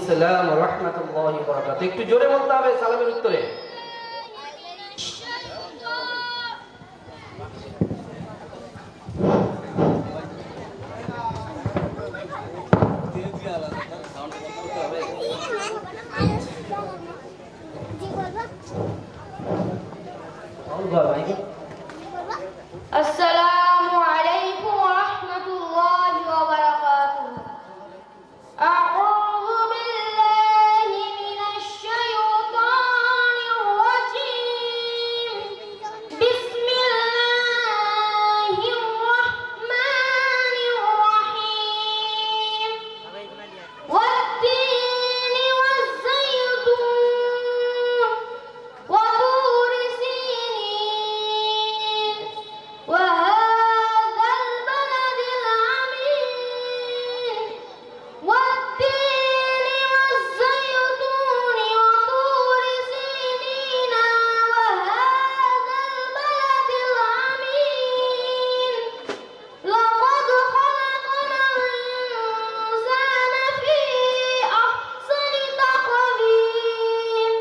আসসালাম ওয়া রাহমাতুল্লাহি ওয়া বারাকাতুহু। একটু জোরে বলতে হবে সালামের উত্তরে। আসসালামু আলাইকুম ওয়া রাহমাতুল্লাহি ওয়া বারাকাতুহু। আউযু বিল্লাহি মিনাশ শাইতানির রাজীম। বিসমিল্লাহির রাহমানির রাহিম। ওয়াত-তিনি ওয়াজ-যাইতুন ওয়া তুরি সিনিন وهذا البلد الأمين والتين والزيتون وطور سينين وهذا البلد الأمين لقد خلقنا الإنسان في أحسن تقويم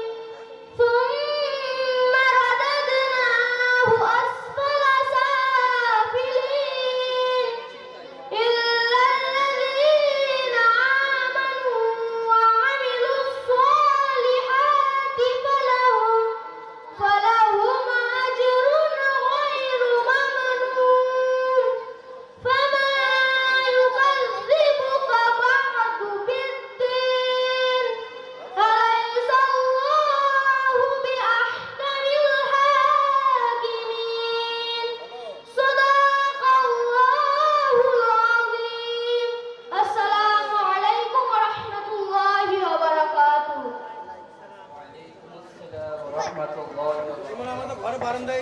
ثم رددناه أسفل سافلين إلا الذين آمنوا وعملوا الصالحات فلهم أجر غير ممنون فما يكذبك بعد بالدين أليس الله بأحكم الحاكمين صدق الله العظيم السلام عليكم ورحمة الله وبركاته ওয়া আলাইকুম আসসালাম ওয়া রাহমাতুল্লাহি ওয়া বারাকাতুহু। ঘরে বারান্দায়